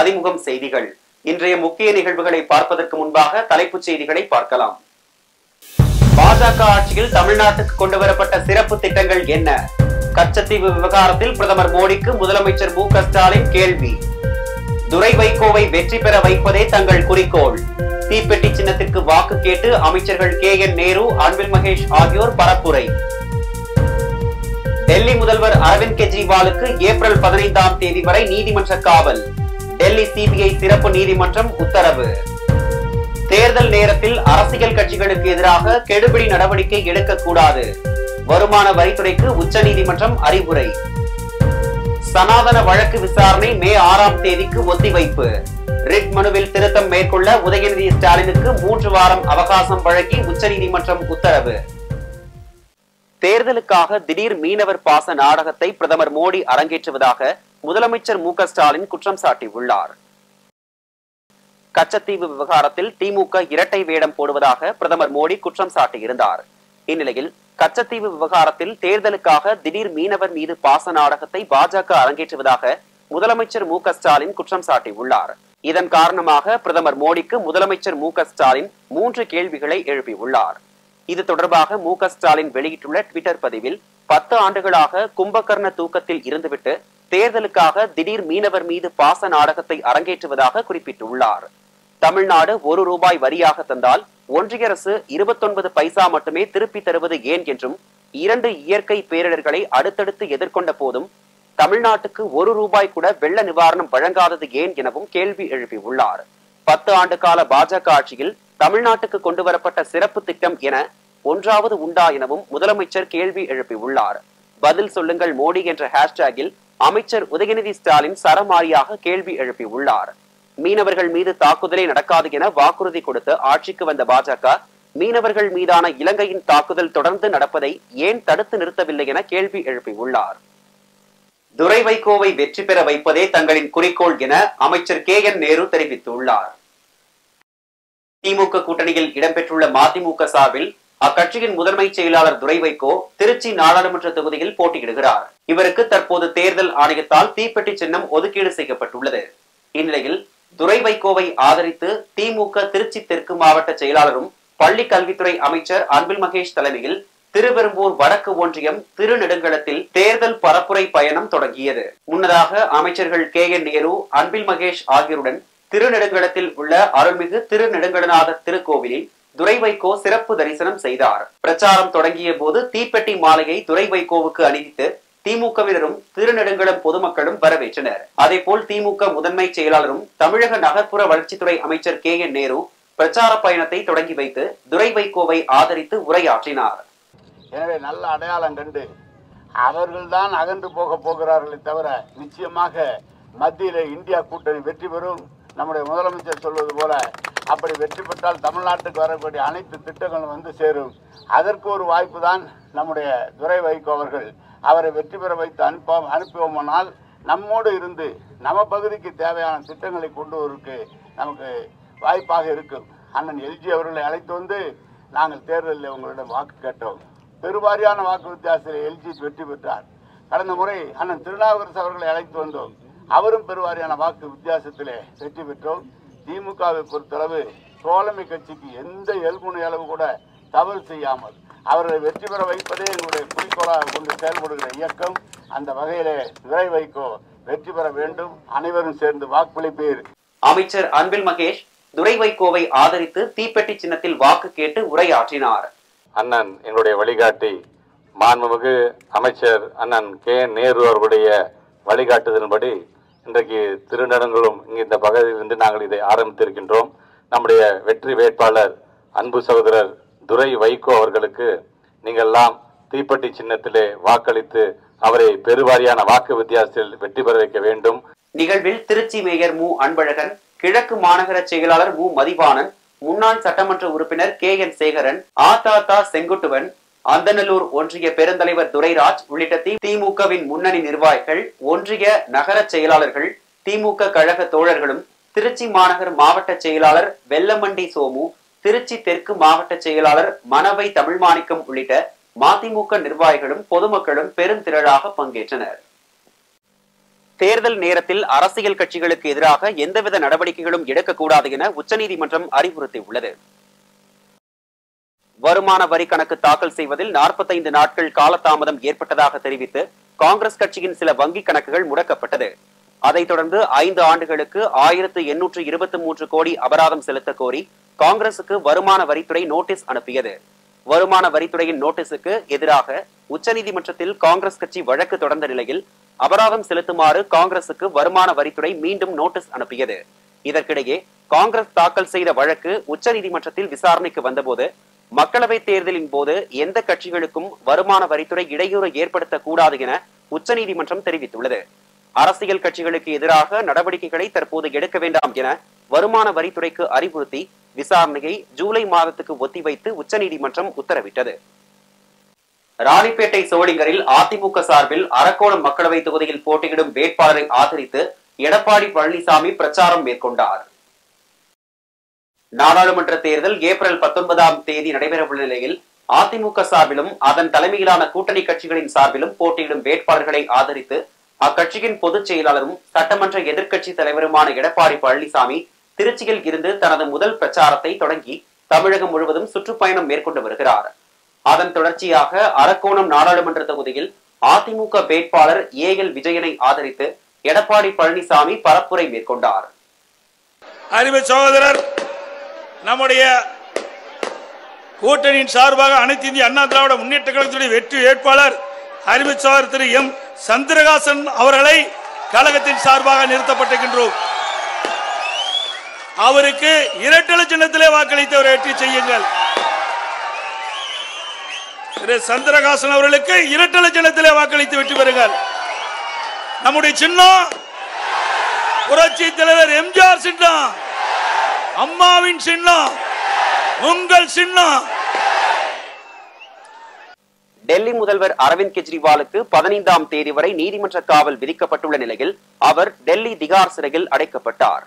மதிமுகம் செய்திகள். இன்றைய முக்கிய நிகழ்வுகளை பார்ப்பதற்கு முன்பாக தலைப்புச் செய்திகளை பார்க்கலாம். பாஜக ஆட்சியில் தமிழ்நாட்டுக்கு கொண்டுவரப்பட்ட சிறப்பு திட்டங்கள் என்ன? கச்சத்தீவு விவகாரத்தில் பிரதமர் மோடிக்கு முதலமைச்சர் மு.க. ஸ்டாலின் கேள்வி. துரை வைகோவை வெற்றி பெற வைப்பதே தங்கள் குறிக்கோள். தீப்பெட்டி சின்னத்திற்கு வாக்கு கேட்டு அமைச்சர்கள் KN நேரு, அன்பில் மகேஷ் ஆகியோர் பரப்புரை. டெல்லி முதல்வர் அரவிந்த் கெஜ்ரிவாலுக்கு ஏப்ரல் 15ஆம் தேதி வரை நீதிமன்ற காவல். டெல்லி CBI சிறப்பு நீதிமன்றம் உத்தரவு. தேர்தல் நேரத்தில் அரசியல் கட்சிகளுக்கு எதிராக கெடுபிடி நடவடிக்கை எடுக்கக்கூடாது. வருமான வரித்துறைக்கு உச்சநீதிமன்றம் அறிவுரை. சனாதன வழக்கு விசாரணை மே 6ஆம் தேதிக்கு ஒத்திவைப்பு. ரிட் மனுவில் திருத்தம் மேற்கொள்ள உதயநிதி ஸ்டாலினுக்கு 3 வாரம் அவகாசம் வழங்கி உச்சநீதிமன்றம் உத்தரவு. தேர்தலுக்காக திடீர் மீனவர் பாச நாடகத்தை பிரதமர் மோடி அரங்கேற்றுவதாக முதலமைச்சர் மு.க. ஸ்டாலின் குற்றம் சாட்டியுள்ளார். கச்சத்தீவு விவகாரத்தில் திமுக இரட்டை வேடம் போடுவதாக பிரதமர் மோடி குற்றம் சாட்டியிருந்தார். இந்நிலையில் கச்சத்தீவு விவகாரத்தில் தேர்தலுக்காக திடீர் மீனவர் மீது பாச நாடகத்தை பாஜக அரங்கேற்றுவதாக முதலமைச்சர் மு.க. ஸ்டாலின் குற்றம் சாட்டியுள்ளார். இதன் காரணமாக பிரதமர் மோடிக்கு முதலமைச்சர் மு.க. ஸ்டாலின் 3 கேள்விகளை எழுப்பியுள்ளார். இது தொடர்பாக மு.க. ஸ்டாலின் வெளியிட்டுள்ள ட்விட்டர் பதிவில் 10 ஆண்டுகளாக கும்பகர்ண தூக்கத்தில் இருந்துவிட்டு தேர்தலுக்காக திடீர் மீனவர் மீது பாச நாடகத்தை அரங்கேற்றுவதாக குறிப்பிட்டுள்ளார். தமிழ்நாடு ₹1 வரியாக தந்தால் ஒன்றிய அரசு 29 பைசா மட்டுமே திருப்பி தருவது ஏன் என்றும், 2 இயற்கை பேரிடர்களை அடுத்தடுத்து எதிர்கொண்ட போதும் தமிழ்நாட்டுக்கு ₹1 கூட வெள்ள நிவாரணம் வழங்காதது ஏன் எனவும் கேள்வி எழுப்பியுள்ளார். 10 ஆண்டு கால பாஜக ஆட்சியில் தமிழ்நாட்டுக்கு கொண்டு வரப்பட்ட சிறப்பு திட்டம் என ஒன்றாவது உண்டா எனவும் முதலமைச்சர் கேள்வி எழுப்பியுள்ளார். பதில் சொல்லுங்கள் மோடி என்ற ஹேஷ்டேகில் அமைச்சர் உதயநிதி ஸ்டாலின் சரமாரியாக கேள்வி எழுப்பியுள்ளார். மீனவர்கள் மீது தாக்குதலே நடக்காது என வாக்குறுதி கொடுத்து ஆட்சிக்கு வந்த பாஜக மீனவர்கள் மீதான இலங்கையின் தாக்குதல் தொடர்ந்து நடப்பதை ஏன் தடுத்து நிறுத்தவில்லை என கேள்வி எழுப்பியுள்ளார். துரை வைகோவை வெற்றி பெற வைப்பதே தங்களின் குறிக்கோள் என அமைச்சர் KN நேரு தெரிவித்துள்ளார். திமுக கூட்டணியில் இடம்பெற்றுள்ள மதிமுக சார்பில் அக்கட்சியின் முதன்மை செயலாளர் துரை வைகோ திருச்சி நாடாளுமன்ற தொகுதியில் போட்டியிடுகிறார். இவருக்கு தற்போது தேர்தல் ஆணையத்தால் தீப்பெட்டி சின்னம் ஒதுக்கீடு செய்யப்பட்டுள்ளது. இந்நிலையில் துரை வைகோவை ஆதரித்து திமுக திருச்சி தெற்கு மாவட்ட செயலாளரும் பள்ளி கல்வித்துறை அமைச்சர் அன்பில் மகேஷ் தலைமையில் திருவெரும்பூர் வடக்கு ஒன்றியம் திருநெடுங்களத்தில் தேர்தல் பரப்புரை பயணம் தொடங்கியது. முன்னதாக அமைச்சர்கள் KN நேரு, அன்பில் மகேஷ் ஆகியோருடன் திருநெடுங்களத்தில் உள்ள அருள்மிகு திருநெடுங்கடநாதர் திருக்கோவிலில் துரை வைகோ சிறப்பு தரிசனம் செய்தார். பிரச்சாரம் தொடங்கிய போது தீப்பெட்டி மாலையை துரை வைகோவுக்கு அணிவித்து திமுகவினரும் திருநெடுங்களம் பொதுமக்களும் வரவேற்றனர். அதேபோல் திமுக முதன்மை செயலாளரும் தமிழக நகர்ப்புற வளர்ச்சித்துறை அமைச்சர் KN நேரு பிரச்சார பயணத்தை தொடங்கி வைத்து துரை வைகோவை ஆதரித்து உரையாற்றினார். எனவே நல்ல அடையாளம் கண்டு அவர்கள்தான் அகன்று போகிறார்களே தவிர நிச்சயமாக மத்தியிலே இந்தியா கூட்டணி வெற்றி பெறும். நம்முடைய முதலமைச்சர் சொல்வது போல அப்படி வெற்றி பெற்றால் தமிழ்நாட்டுக்கு வரக்கூடிய அனைத்து திட்டங்களும் வந்து சேரும். அதற்கு ஒரு வாய்ப்பு தான் நம்முடைய துரை வைகோ அவர்கள். அவரை வெற்றி பெற வைத்து அனுப்புவோமானால் நம்மோடு இருந்து நம்ம பகுதிக்கு தேவையான திட்டங்களை கொண்டு வருவதற்கு நமக்கு வாய்ப்பாக இருக்கும். அண்ணன் LG அவர்களை அழைத்து வந்து நாங்கள் தேர்தலில் உங்களிடம் வாக்கு கேட்டோம். பெருவாரியான வாக்கு வித்தியாசத்தில் LG வெற்றி பெற்றார். கடந்த முறை அண்ணன் திருநாவுக்கரசு அவர்களை அழைத்து வந்தோம். அவரும் பெருவாரியான வாக்கு வித்தியாசத்திலே வெற்றி பெற்றோம். திமுகவை பொறுத்தளவு தோழமை கட்சிக்கு எந்த இயல்புணை அளவு கூட தவறு செய்யாமல் அவர்களை வெற்றி பெற வைப்பதே எங்களுடைய குறிக்கோளாக கொண்டு செயல்படுகிற இயக்கம். அந்த வகையிலே துரை வைகோ வெற்றி பெற வேண்டும். அனைவரும் சேர்ந்து வாக்களிப்பீர். அமைச்சர் அன்பில் மகேஷ் துரை வைகோவை ஆதரித்து தீப்பெட்டி சின்னத்தில் வாக்கு கேட்டு உரையாற்றினார். அண்ணன் என்னுடைய வழிகாட்டி மாண்புமிகு அமைச்சர் அண்ணன் KN நேரு அவர்களுடைய வழிகாட்டுதலின்படி இன்றைக்கு திருநெடுங்களும் இந்த பகுதியிலிருந்து நாங்கள் இதை ஆரம்பித்திருக்கின்றோம். நம்முடைய வெற்றி வேட்பாளர் அன்பு சகோதரர் துரை வைகோ அவர்களுக்கு நீங்கள்லாம் தீப்பெட்டி சின்னத்திலே வாக்களித்து அவரை பெருவாரியான வாக்கு வித்தியாசத்தில் வெற்றி பெற வைக்க வேண்டும். நிகழ்வில் திருச்சி மேயர் மு. அன்பழகன், கிழக்கு மாநகர செயலாளர் மு. மதிவாணன், முன்னாள் சட்டமன்ற உறுப்பினர் KN சேகரன், ஆதாதா செங்குட்டுவன், அந்தநல்லூர் ஒன்றிய பெருந்தலைவர் துரைராஜ் உள்ளிட்ட திமுகவின் முன்னணி நிர்வாகிகள், ஒன்றிய நகர செயலாளர்கள், திமுக கழக தோழர்களும், திருச்சி மாநகர் மாவட்ட செயலாளர் வெல்லமண்டி சோமு, திருச்சி தெற்கு மாவட்ட செயலாளர் மணவை தமிழ்மாணிக்கம் உள்ளிட்ட மதிமுக நிர்வாகிகளும் பொதுமக்களும் பெருந்திரளாக பங்கேற்றனர். தேர்தல் நேரத்தில் அரசியல் கட்சிகளுக்கு எதிராக எந்தவித நடவடிக்கைகளும் எடுக்கக்கூடாது என உச்சநீதிமன்றம் அறிவுறுத்தியுள்ளது. வருமான வரி கணக்கு தாக்கல் செய்வதில் 45 நாட்கள் காலதாமதம் ஏற்பட்டதாக தெரிவித்து காங்கிரஸ் கட்சியின் சில வங்கி கணக்குகள் முடக்கப்பட்டது. அதைத் தொடர்ந்து 5 ஆண்டுகளுக்கு 1823 கோடி அபராதம் செலுத்த கோரி காங்கிரசுக்கு வருமான வரித்துறை நோட்டீஸ் அனுப்பியது. வருமான வரித்துறையின் நோட்டீஸுக்கு எதிராக உச்சநீதிமன்றத்தில் காங்கிரஸ் கட்சி வழக்கு தொடர்ந்த நிலையில் அபராதம் செலுத்துமாறு காங்கிரசுக்கு வருமான வரித்துறை மீண்டும் நோட்டீஸ் அனுப்பியது. இதற்கிடையே காங்கிரஸ் தாக்கல் செய்த வழக்கு உச்சநீதிமன்றத்தில் விசாரணைக்கு வந்தபோது மக்களவைத் தேர்தலின் போது எந்த கட்சிகளுக்கும் வருமான வரித்துறை இடையூறு ஏற்படுத்தக்கூடாது என உச்சநீதிமன்றம் தெரிவித்துள்ளது. அரசியல் கட்சிகளுக்கு எதிராக நடவடிக்கைகளை தற்போது எடுக்க வேண்டாம் என வருமான வரித்துறைக்கு அறிவுறுத்தி விசாரணையை ஜூலை மாதத்துக்கு ஒத்திவைத்து உச்சநீதிமன்றம் உத்தரவிட்டது. ராணிப்பேட்டை சோளிங்கரில் அதிமுக சார்பில் அரக்கோணம் மக்களவை தொகுதியில் போட்டியிடும் வேட்பாளரை ஆதரித்து எடப்பாடி பழனிசாமி பிரச்சாரம் மேற்கொண்டார். நாடாளுமன்ற தேர்தல் ஏப்ரல் 19ஆம் தேதி நடைபெறவுள்ள நிலையில் அதிமுக சார்பிலும் அதன் தலைமையிலான கூட்டணி கட்சிகளின் சார்பிலும் போட்டியிடும் வேட்பாளர்களை ஆதரித்து அக்கட்சியின் பொதுச் செயலாளரும் சட்டமன்ற எதிர்க்கட்சி தலைவருமான எடப்பாடி பழனிசாமி திருச்சியில் இருந்து தனது முதல் பிரச்சாரத்தை தொடங்கி தமிழகம் முழுவதும் சுற்றுப்பயணம் மேற்கொண்டு வருகிறார். அதன் தொடர்ச்சியாக அரக்கோணம் நாடாளுமன்ற தொகுதியில் அதிமுக வேட்பாளர் ஏஎல் விஜயனை ஆதரித்து எடப்பாடி பழனிசாமி பரப்புரை மேற்கொண்டார். அருமை சகோதரர், நம்முடைய கூட்டணியின் சார்பாக அனைத்து இந்திய அண்ணா திராவிட முன்னேற்ற கழகத்துடைய வெற்றி வேட்பாளர் அருமை சகோதரர் திரு எம் சந்திரகாசன் அவர்களை கழகத்தின் சார்பாக நிறுத்தப்பட்டிருக்கின்றோம். அவருக்கு இரட்டை சின்னத்திலே வாக்களித்து வெற்றி செய்யுங்கள். திரு சந்திரகாசன் அவர்களுக்கு இரட்டை சின்னத்திலே வாக்களித்து வெற்றி பெறுங்கள். நம்முடைய சின்னம் புரட்சி தலைவர் எம்ஜிஆர் சின்னம், அம்மாவின் சின்னம், உங்கள் சின்னம். டெல்லி முதல்வர் அரவிந்த் கெஜ்ரிவாலுக்கு 15ஆம் தேதி வரை நீதிமன்ற காவல் விதிக்கப்பட்டுள்ள நிலையில் அவர் டெல்லி திகார் சிறையில் அடைக்கப்பட்டார்.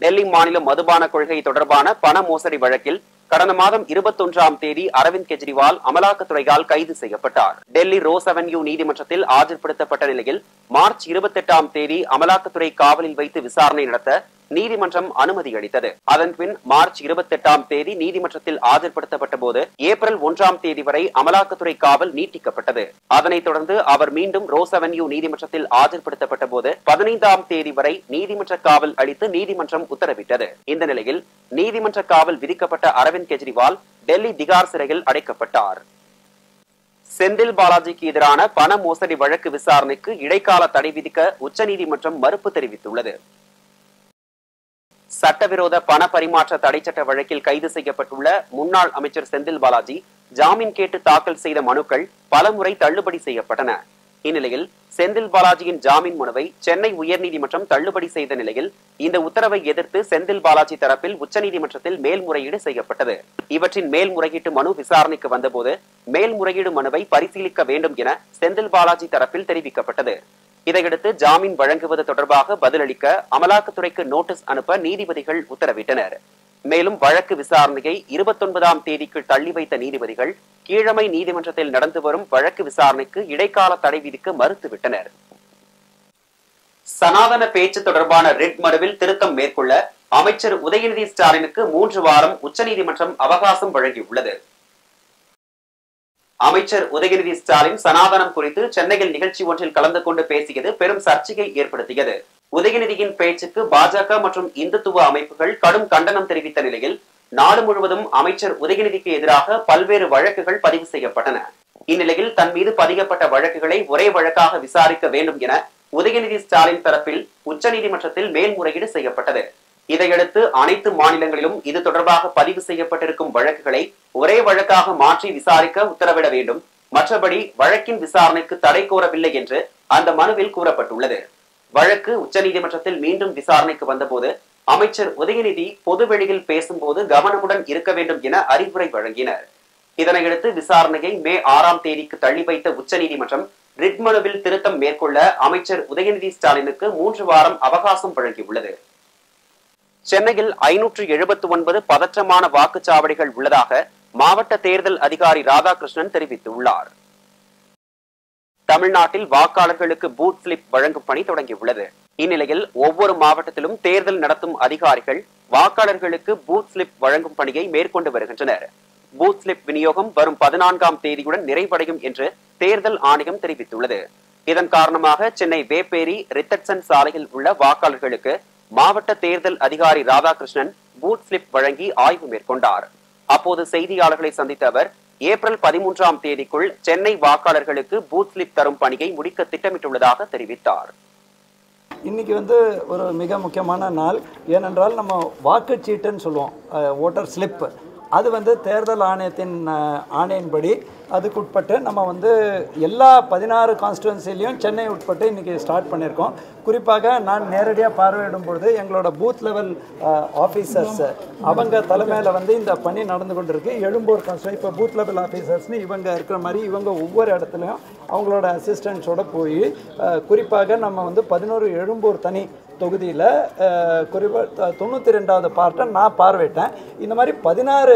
டெல்லி மாநில மதுபான கொள்கை தொடர்பான பண மோசடி வழக்கில் கடந்த மாதம் 21ஆம் தேதி அரவிந்த் கெஜ்ரிவால் அமலாக்கத்துறையால் கைது செய்யப்பட்டார். டெல்லி ரோஸ் அவென்யூ நீதிமன்றத்தில் ஆஜர்படுத்தப்பட்ட நிலையில் மார்ச் 28ஆம் தேதி அமலாக்கத்துறை காவலில் வைத்து விசாரணை நடத்த நீதிமன்றம் அனுமதி அளித்தது. அதன்பின் மார்ச் 28ஆம் தேதி நீதிமன்றத்தில் ஆஜர்படுத்தப்பட்ட போது ஏப்ரல் 1ஆம் தேதி வரை அமலாக்கத்துறை காவல் நீட்டிக்கப்பட்டது. அதனைத் தொடர்ந்து அவர் மீண்டும் ரோஸ் அவென்யூ நீதிமன்றத்தில் ஆஜர்படுத்தப்பட்ட போது 15ஆம் தேதி வரை நீதிமன்ற காவல் அளித்து நீதிமன்றம் உத்தரவிட்டது. இந்த நிலையில் நீதிமன்ற காவல் விதிக்கப்பட்ட அரவிந்த் கெஜ்ரிவால் டெல்லி திகார் சிறையில் அடைக்கப்பட்டார். செந்தில் பாலாஜிக்கு எதிரான பண மோசடி வழக்கு விசாரணைக்கு இடைக்கால தடை விதிக்க உச்சநீதிமன்றம் மறுப்பு தெரிவித்துள்ளது. சட்டவிரோத பண பரிமாற்ற தடை சட்ட வழக்கில் கைது செய்யப்பட்டுள்ள முன்னாள் அமைச்சர் செந்தில் பாலாஜி ஜாமீன் கேட்டு தாக்கல் செய்த மனுக்கள் பலமுறை தள்ளுபடி செய்யப்பட்டன. இந்நிலையில் செந்தில் பாலாஜியின் ஜாமீன் மனுவை சென்னை உயர்நீதிமன்றம் தள்ளுபடி செய்த நிலையில் இந்த உத்தரவை எதிர்த்து செந்தில் பாலாஜி தரப்பில் உச்சநீதிமன்றத்தில் மேல்முறையீடு செய்யப்பட்டது. இவற்றின் மேல்முறையீட்டு மனு விசாரணைக்கு வந்தபோது மேல்முறையீடு மனுவை பரிசீலிக்க வேண்டும் என செந்தில் பாலாஜி தரப்பில் தெரிவிக்கப்பட்டது. இதையடுத்து ஜாமீன் வழங்குவது தொடர்பாக பதிலளிக்க அமலாக்கத்துறைக்கு நோட்டீஸ் அனுப்ப நீதிபதிகள் உத்தரவிட்டனர். மேலும் வழக்கு விசாரணையை 29ஆம் தேதிக்கு தள்ளி வைத்த நீதிபதிகள் கீழமை நீதிமன்றத்தில் நடந்து வரும் வழக்கு விசாரணைக்கு இடைக்கால தடை விதிக்க மறுத்துவிட்டனர். சனாதன பேச்சு தொடர்பான ரிட் மனுவில் திருத்தம் மேற்கொள்ள அமைச்சர் உதயநிதி ஸ்டாலினுக்கு 3 வாரம் உச்சநீதிமன்றம் அவகாசம் வழங்கியுள்ளது. அமைச்சர் உதயநிதி ஸ்டாலின் சனாதனம் குறித்து சென்னையில் நிகழ்ச்சி ஒன்றில் கலந்து கொண்டு பேசியது பெரும் சர்ச்சையை ஏற்படுத்தியது. உதயநிதியின் பேச்சுக்கு பாஜக மற்றும் இந்துத்துவ அமைப்புகள் கடும் கண்டனம் தெரிவித்த நிலையில் நாடு முழுவதும் அமைச்சர் உதயநிதிக்கு எதிராக பல்வேறு வழக்குகள் பதிவு செய்யப்பட்டன. இந்நிலையில் தன் மீது பதியப்பட்ட வழக்குகளை ஒரே வழக்காக விசாரிக்க வேண்டும் என உதயநிதி ஸ்டாலின் தரப்பில் உச்சநீதிமன்றத்தில் மேல்முறையீடு செய்யப்பட்டது. இதையடுத்து அனைத்து மாநிலங்களிலும் இது தொடர்பாக பதிவு செய்யப்பட்டிருக்கும் வழக்குகளை ஒரே வழக்காக மாற்றி விசாரிக்க உத்தரவிட வேண்டும், மற்றபடி வழக்கின் விசாரணைக்கு தடை கோரவில்லை என்று அந்த மனுவில் கூறப்பட்டுள்ளது. வழக்கு உச்சநீதிமன்றத்தில் மீண்டும் விசாரணைக்கு வந்தபோது அமைச்சர் உதயநிதி பொதுவெளியில் பேசும்போது கவனமுடன் இருக்க வேண்டும் என அறிவுரை வழங்கினர். இதனையடுத்து விசாரணையை மே 6ஆம் தேதிக்கு தள்ளி வைத்த உச்சநீதிமன்றம் ரிட் மனுவில் திருத்தம் மேற்கொள்ள அமைச்சர் உதயநிதி ஸ்டாலினுக்கு 3 வாரம் அவகாசம் வழங்கியுள்ளது. சென்னையில் 579 பதற்றமான வாக்குச்சாவடிகள் உள்ளதாக மாவட்ட தேர்தல் அதிகாரி ராதாகிருஷ்ணன் தெரிவித்துள்ளார். தமிழ்நாட்டில் வாக்காளர்களுக்கு பூத் ஸ்லிப் வழங்கும் பணி தொடங்கியுள்ளது. இந்நிலையில் ஒவ்வொரு மாவட்டத்திலும் தேர்தல் நடத்தும் அதிகாரிகள் வாக்காளர்களுக்கு பூத் ஸ்லிப் வழங்கும் பணியை மேற்கொண்டு வருகின்றனர். பூத் ஸ்லிப் விநியோகம் வரும் 14ஆம் தேதியுடன் நிறைவடையும் என்று தேர்தல் ஆணையம் தெரிவித்துள்ளது. இதன் காரணமாக சென்னை வேப்பேரி ரித்தட்சன் சாலையில் உள்ள வாக்காளர்களுக்கு மாவட்ட தேர்தல் அதிகாரி ராதாகிருஷ்ணன் பூத் ஸ்லிப் வழங்கி ஆய்வு மேற்கொண்டார். அப்போது செய்தியாளர்களை சந்தித்த அவர், ஏப்ரல் 13ஆம் தேதிக்குள் சென்னை வாக்காளர்களுக்கு பூத் ஸ்லிப் தரும் பணியை முடிக்க திட்டமிட்டுள்ளதாக தெரிவித்தார். இன்னைக்கு ஒரு மிக முக்கியமான நாள். ஏனென்றால் நம்ம வாக்குச்சீட்டுன்னு சொல்லுவோம், ஓட்டர் ஸ்லிப். அது தேர்தல் ஆணையத்தின் ஆணையின்படி அதுக்குட்பட்டு நம்ம எல்லா 16 கான்ஸ்டிடுவன்சிலையும் சென்னை உட்பட்டு இன்றைக்கி ஸ்டார்ட் பண்ணியிருக்கோம். குறிப்பாக நான் நேரடியாக பார்வையிடும் பொழுது எங்களோட பூத் லெவல் ஆஃபீஸர்ஸ் அவங்க தலைமையில் இந்த பணி நடந்து கொண்டு இருக்கு. எழும்பூர் கான்ஸ்டிடுவன்சி இப்போ பூத் லெவல் ஆஃபீஸர்ஸ்னு இவங்க இருக்கிற மாதிரி இவங்க ஒவ்வொரு இடத்துலையும் அவங்களோட அசிஸ்டன்ஸோட போய் குறிப்பாக நம்ம 11 எழும்பூர் தனி தொகுதியில் குறிப்பாக 92வது பார்ட்டை நான் பார்வையிட்டேன். இந்த மாதிரி 16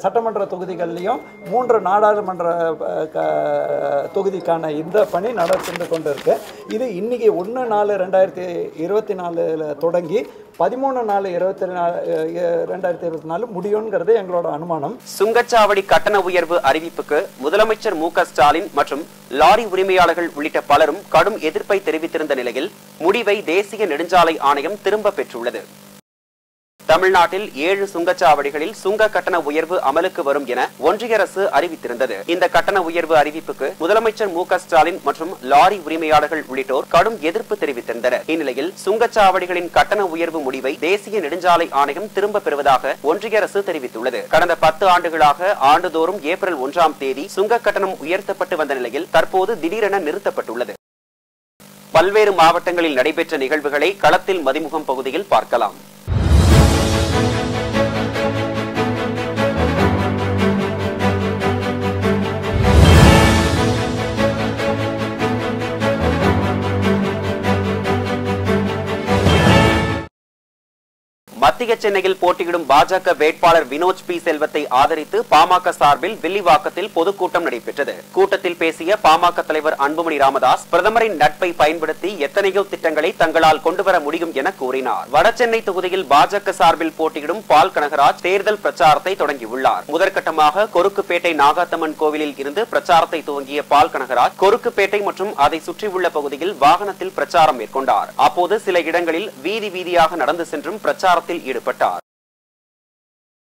சட்டமன்ற தொகுதிகள்லையும் 3 நாடாளுமன்ற தொகுதிக்கான இந்த பணி நடந்து கொண்டு இருக்கு. இது இன்னைக்கு 1/4/2024 தொடங்கி 13/4/2024 முடியும்ங்கிறது எங்களோட அனுமானம். சுங்கச்சாவடி கட்டண உயர்வு அறிவிப்புக்கு முதலமைச்சர் மு.க. ஸ்டாலின் மற்றும் லாரி உரிமையாளர்கள் உள்ளிட்ட பலரும் கடும் எதிர்ப்பை தெரிவித்திருந்த நிலையில் முடிவை தேசிய நெடுஞ்சாலை ஆணையம் திரும்ப பெற்றுள்ளது. தமிழ்நாட்டில் 7 சுங்கச்சாவடிகளில் சுங்க கட்டண உயர்வு அமலுக்கு வரும் என ஒன்றிய அரசு அறிவித்திருந்தது. இந்த கட்டண உயர்வு அறிவிப்புக்கு முதலமைச்சர் மு.க. ஸ்டாலின் மற்றும் லாரி உரிமையாளர்கள் உள்ளிட்டோர் கடும் எதிர்ப்பு தெரிவித்திருந்தனர். இந்நிலையில் சுங்கச்சாவடிகளின் கட்டண உயர்வு முடிவை தேசிய நெடுஞ்சாலை ஆணையம் திரும்ப பெறுவதாக ஒன்றிய அரசு தெரிவித்துள்ளது. கடந்த 10 ஆண்டுகளாக ஆண்டுதோறும் ஏப்ரல் 1ஆம் தேதி சுங்க கட்டணம் உயர்த்தப்பட்டு வந்த நிலையில் தற்போது திடீரென நிறுத்தப்பட்டுள்ளது. பல்வேறு மாவட்டங்களில் நடைபெற்ற நிகழ்வுகளை களத்தில் மதிமுகம் பகுதியில் பார்க்கலாம். மத்திய சென்னையில் போட்டியிடும் பாஜக வேட்பாளர் வினோத் பி செல்வத்தை ஆதரித்து பாமக சார்பில் வில்லிவாக்கத்தில் பொதுக்கூட்டம் நடைபெற்றது. கூட்டத்தில் பேசிய பாமக தலைவர் அன்புமணி ராமதாஸ், பிரதமரின் நட்பை பயன்படுத்தி எத்தனையோ திட்டங்களை தங்களால் கொண்டுவர முடியும் என கூறினார். வடசென்னை தொகுதியில் பாஜக சார்பில் போட்டியிடும் பால் கனகராஜ் தேர்தல் பிரச்சாரத்தை தொடங்கியுள்ளார். முதற்கட்டமாக கொருக்குப்பேட்டை நாகாத்தம்மன் கோவிலில் இருந்து பிரச்சாரத்தை துவங்கிய பால் கனகராஜ் கொருக்குப்பேட்டை மற்றும் அதை சுற்றியுள்ள பகுதியில் வாகனத்தில் பிரச்சாரம் மேற்கொண்டார். அப்போது சில இடங்களில் வீதி வீதியாக நடந்து சென்றும் பிரச்சாரத்தில் ஈடுபட்டார்.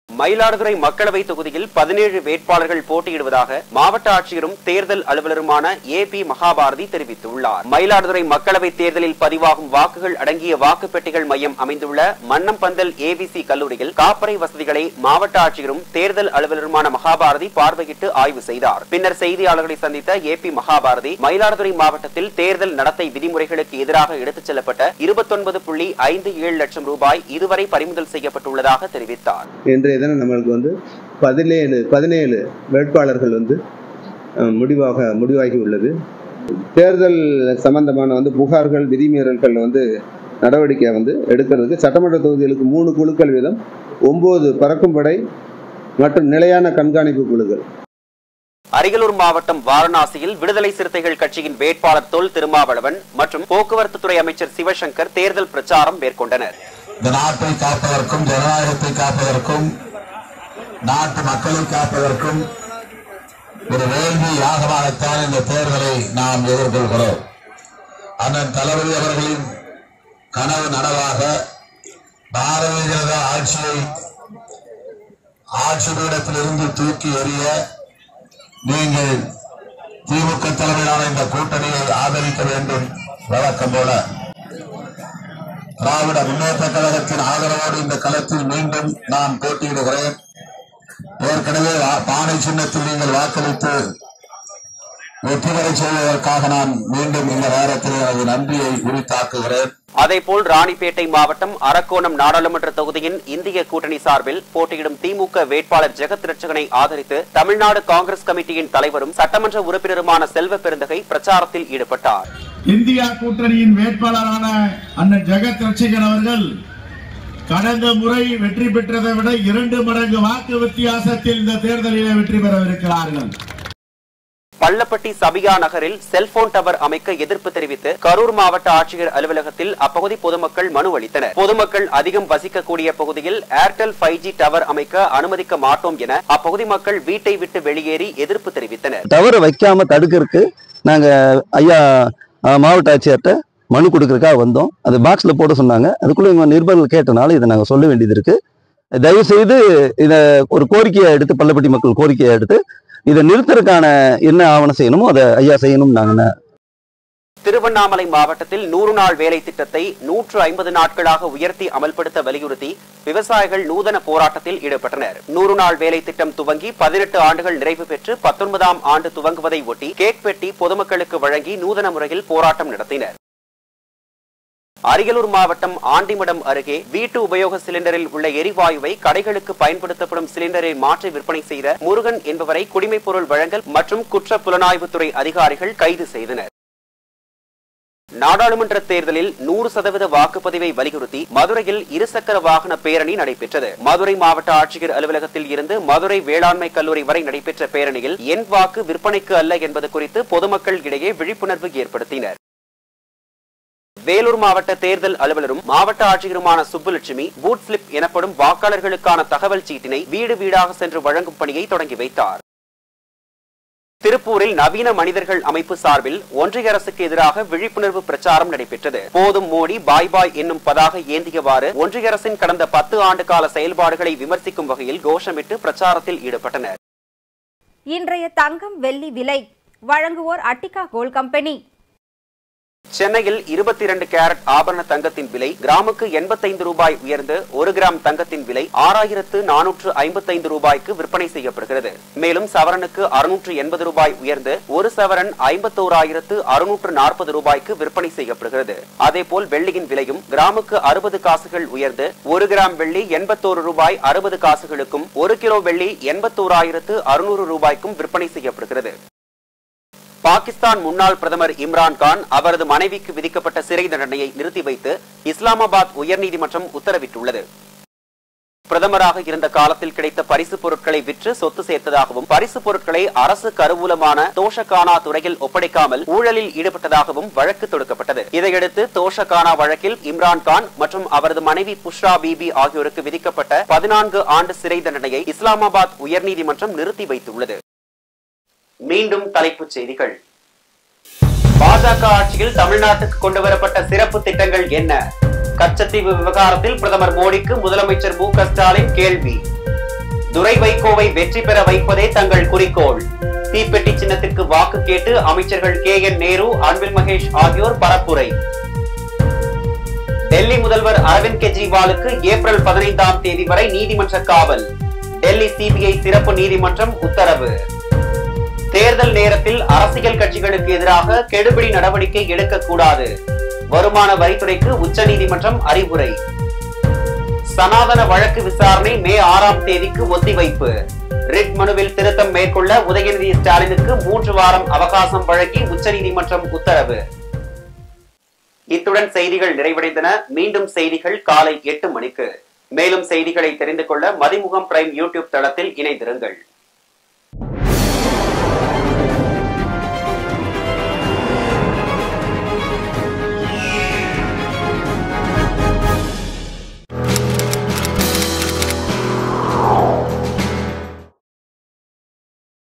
மயிலாடுதுறை மக்களவை தொகுதியில் 17 வேட்பாளர்கள் போட்டியிடுவதாக மாவட்ட ஆட்சியரும் தேர்தல் அலுவலருமான ஏபி மகாபாரதி தெரிவித்துள்ளார். மயிலாடுதுறை மக்களவை தேர்தலில் பதிவாகும் வாக்குகள் அடங்கிய வாக்குப்பெட்டிகள் மையம் அமைந்துள்ள மன்னம்பந்தல் ஏவிசி கல்லூரியில் காப்பறை வசதிகளை மாவட்ட ஆட்சியரும் தேர்தல் அலுவலருமான மகாபாரதி பார்வையிட்டு ஆய்வு செய்தார். பின்னர் செய்தியாளர்களை சந்தித்த ஏபி மகாபாரதி, மயிலாடுதுறை மாவட்டத்தில் தேர்தல் நடத்தை விதிமுறைகளுக்கு எதிராக எடுத்துச் செல்லப்பட்ட 29.57 லட்சம் ரூபாய் இதுவரை பறிமுதல் செய்யப்பட்டுள்ளதாக தெரிவித்தார். நம்மளுக்கு 17 வேட்பாளர்கள் முடிவாகி உள்ளது. தேர்தல் சம்பந்தமான புகார்கள் விதிமீறல்கள் நடவடிக்கை எடுக்கிறதுக்கு சட்டமன்ற தொகுதிகளுக்கு 3 குழுக்கள் வீதம் 9 பறக்கும் படை மற்றும் நிலையான கண்காணிப்பு குழுக்கள். அரியலூர் மாவட்டம் வாரணாசியில் விடுதலை சிறுத்தைகள் கட்சியின் வேட்பாளர் தொல் திருமாவளவன் மற்றும் போக்குவரத்து துறை அமைச்சர் சிவசங்கர் தேர்தல் பிரச்சாரம் மேற்கொண்டனர். நாட்டை காப்பதற்கும் ஜனநாயகத்தை காப்பதற்கும் நாட்டு மக்களை காப்பதற்கும் ஒரு வேள்வி யாகமாகத்தான் இந்த தேர்தலை நாம் எதிர்கொள்கிறோம். அண்ணன் தளபதி அவர்களின் கனவு நனவாக பாரதிய ஜனதா ஆட்சி பீடத்திலிருந்து தூக்கி எறிய நீங்கள் திமுக தலைமையிலான இந்த கூட்டணியை ஆதரிக்க வேண்டும். வழக்கம் போல திராவிட முன்னேற்ற கழகத்தின் ஆதரவோடு இந்த களத்தில் மீண்டும் நான் போட்டியிடுகிறேன். ஏற்கனவே பானை சின்னத்தில் நீங்கள் வாக்களித்து வெற்றி பெற செய்வதற்காக நான் மீண்டும் இந்த நேரத்தில் எனது நன்றியை உரித்தாக்குகிறேன். அதேபோல் ராணிப்பேட்டை மாவட்டம் அரக்கோணம் நாடாளுமன்ற தொகுதியின் இந்திய கூட்டணி சார்பில் போட்டியிடும் திமுக வேட்பாளர் ஜெகத் ரட்சகனை ஆதரித்து தமிழ்நாடு காங்கிரஸ் கமிட்டியின் தலைவரும் சட்டமன்ற உறுப்பினருமான செல்வ பெருந்தகை பிரச்சாரத்தில் ஈடுபட்டார். இந்தியா கூட்டணியின் வேட்பாளரான அண்ணன் ஜெகத் ரட்சகன் அவர்கள் கடந்த முறை வெற்றி பெற்றதை விட 2 மடங்கு வாக்கு வித்தியாசத்தில் இந்த தேர்தலில் வெற்றி பெறவிருக்கிறார்கள். பள்ளப்பட்டி சபியா நகரில் செல்போன் டவர் அமைக்க எதிர்ப்பு தெரிவித்து கரூர் மாவட்ட ஆட்சியர் அலுவலகத்தில் அப்பகுதி பொதுமக்கள் மனு அளித்தனர். பொதுமக்கள் அதிகம் வசிக்கக்கூடிய பகுதியில் ஏர்டெல் 5G டவர் அமைக்க அனுமதிக்க மாட்டோம் என அப்பகுதி மக்கள் வீட்டை விட்டு வெளியேறி எதிர்ப்பு தெரிவித்தனர். டவர் வைக்காம தடுக்கிறதுக்கு நாங்க ஐயா மாவட்ட ஆட்சியர்கிட்ட மனு கொடுக்கறதுக்காக வந்தோம். அது பாக்ஸ்ல போட சொன்னாங்க. அதுக்குள்ள இவங்க நிருபர்கள் கேட்டனால இதை நாங்க சொல்ல வேண்டியது இருக்கு. தயவு செய்து இதை ஒரு கோரிக்கையை எடுத்து, பள்ளப்பட்டி மக்கள் கோரிக்கையை எடுத்து இதை நிறுத்துறதுக்கான என்ன ஆவணம் செய்யணுமோ அதை ஐயா செய்யணும். நாங்க திருவண்ணாமலை மாவட்டத்தில் 100 நாள் வேலை திட்டத்தை 150 நாட்களாக உயர்த்தி அமல்படுத்த வலியுறுத்தி விவசாயிகள் நூதன போராட்டத்தில் ஈடுபட்டனர். 100 நாள் வேலை திட்டம் துவங்கி 18 ஆண்டுகள் நிறைவு பெற்று 19ஆம் ஆண்டு துவங்குவதை ஒட்டி கேக் பெட்டி பொதுமக்களுக்கு வழங்கி நூதன முறையில் போராட்டம் நடத்தினர். அரியலூர் மாவட்டம் ஆண்டிமடம் அருகே வீட்டு உபயோக சிலிண்டரில் உள்ள எரிவாயுவை கடைகளுக்கு பயன்படுத்தப்படும் சிலிண்டரை மாற்றி விற்பனை செய்த முருகன் என்பவரை குடிமைப் பொருள் வழங்கல் மற்றும் குற்ற புலனாய்வுத்துறை அதிகாரிகள் கைது செய்தனர். நாடாளுமன்ற தேர்தலில் 100% வாக்குப்பதிவை வலியுறுத்தி மதுரையில் இருசக்கர வாகன பேரணி நடைபெற்றது. மதுரை மாவட்ட ஆட்சியர் அலுவலகத்தில் இருந்து மதுரை வேளாண்மை கல்லூரி வரை நடைபெற்ற பேரணியில் என் வாக்கு விற்பனைக்கு அல்ல என்பது குறித்து பொதுமக்கள் இடையே விழிப்புணர்வு ஏற்படுத்தினர். வேலூர் மாவட்ட தேர்தல் அலுவலரும் மாவட்ட ஆட்சியருமான சுப்புலட்சுமி பூத் ஸ்லிப் எனப்படும் வாக்காளர்களுக்கான தகவல் சீட்டினை வீடு வீடாக சென்று வழங்கும் பணியை தொடங்கி வைத்தார். திருப்பூரில் நவீன மனிதர்கள் அமைப்பு சார்பில் ஒன்றிய அரசுக்கு எதிராக விழிப்புணர்வு பிரச்சாரம் நடைபெற்றது. போதும் மோடி பாய் பாய் என்னும் பதாக ஏந்தியவாறு ஒன்றிய அரசின் கடந்த 10 ஆண்டு கால செயல்பாடுகளை விமர்சிக்கும் வகையில் கோஷமிட்டு பிரச்சாரத்தில் ஈடுபட்டனர். இன்றைய தங்கம் வெள்ளி விலை வழங்குவோர் அட்டிகா கோல்ட் கம்பெனி. சென்னையில் 22 கேரட் ஆபரண தங்கத்தின் விலை கிராமுக்கு 85 ரூபாய் உயர்ந்து 1 கிராம் தங்கத்தின் விலை 6455 ரூபாய்க்கு விற்பனை செய்யப்படுகிறது. மேலும் சவரனுக்கு 680 ரூபாய் உயர்ந்து 1 சவரன் 51640 ரூபாய்க்கு விற்பனை செய்யப்படுகிறது. அதேபோல் வெள்ளியின் விலையும் கிராமுக்கு 60 காசுகள் உயர்ந்து 1 கிராம் வெள்ளி 81 ரூபாய் 60 காசுகளுக்கும் 1 கிலோ வெள்ளி 81600 ரூபாய்க்கும் விற்பனை செய்யப்படுகிறது. பாகிஸ்தான் முன்னாள் பிரதமர் இம்ரான் கான் அவரது மனைவிக்கு விதிக்கப்பட்ட சிறை தண்டனையை நிறுத்தி வைத்து இஸ்லாமாபாத் உயர்நீதிமன்றம் உத்தரவிட்டுள்ளது. பிரதமராக இருந்த காலத்தில் கிடைத்த பரிசு பொருட்களை விற்று சொத்து சேர்த்ததாகவும் பரிசு பொருட்களை அரசு கருவூலமான தோஷகானா துறையில் ஒப்படைக்காமல் ஊழலில் ஈடுபட்டதாகவும் வழக்கு தொடுக்கப்பட்டது. இதையடுத்து தோஷகானா வழக்கில் இம்ரான் கான் மற்றும் அவரது மனைவி புஷ்ரா பீபி ஆகியோருக்கு விதிக்கப்பட்ட 14 ஆண்டு சிறை தண்டனையை இஸ்லாமாபாத் உயர்நீதிமன்றம் நிறுத்தி வைத்துள்ளது. மீண்டும் தலைப்புச் செய்திகள். பாஜக ஆட்சியில் தமிழ்நாட்டுக்கு கொண்டுவரப்பட்ட சிறப்பு திட்டங்கள் என்ன? கச்சத்தீவு விவகாரத்தில் பிரதமர் மோடிக்கு முதலமைச்சர் மு.க. ஸ்டாலின் கேள்வி. துரை வைகோவை வெற்றி பெற வைப்பதே தங்கள் குறிக்கோள். தீப்பெட்டி சின்னத்திற்கு வாக்கு கேட்டு அமைச்சர்கள் KN நேரு, அன்பில் மகேஷ் ஆகியோர் பரப்புரை. டெல்லி முதல்வர் அரவிந்த் கெஜ்ரிவாலுக்கு ஏப்ரல் 15ஆம் தேதி வரை நீதிமன்ற காவல். டெல்லி CBI சிறப்பு நீதிமன்றம் உத்தரவு. தேர்தல் நேரத்தில் அரசியல் கட்சிகளுக்கு எதிராக கெடுபிடி நடவடிக்கை எடுக்கக்கூடாது. வருமான வரித்துறைக்கு உச்சநீதிமன்றம் அறிவுரை. சனாதன வழக்கு விசாரணை மே 6ஆம் தேதிக்கு ஒத்திவைப்பு. ரிட் மனுவில் திருத்தம் மேற்கொள்ள உதயநிதி ஸ்டாலினுக்கு 3 வாரம் அவகாசம் வழங்கி உச்சநீதிமன்றம் உத்தரவு. இத்துடன் செய்திகள் நிறைவடைந்தன. மீண்டும் செய்திகள் காலை 8 மணிக்கு. மேலும் செய்திகளை தெரிந்து கொள்ள மதிமுகம் பிரைம் யூடியூப் தளத்தில் இணைந்திருங்கள்.